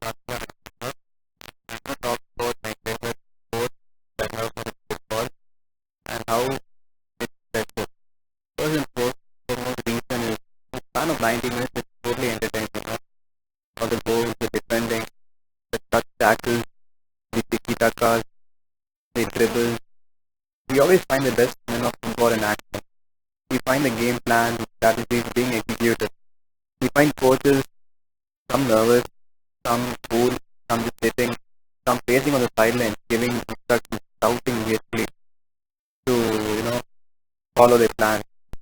I'm going to talk about my favorite sport, that I love football, and how it's special. First and foremost reason is the span of 90 minutes is totally entertaining. All the goals, the defending, the touch tackles, the tiki takas, the dribbles. We always find the best men of football in action. We find the game plan, the strategies being executed. We find coaches, some nervous, some cool, some just sitting, some pacing on the sideline, giving instructions, shouting basically to follow their plan.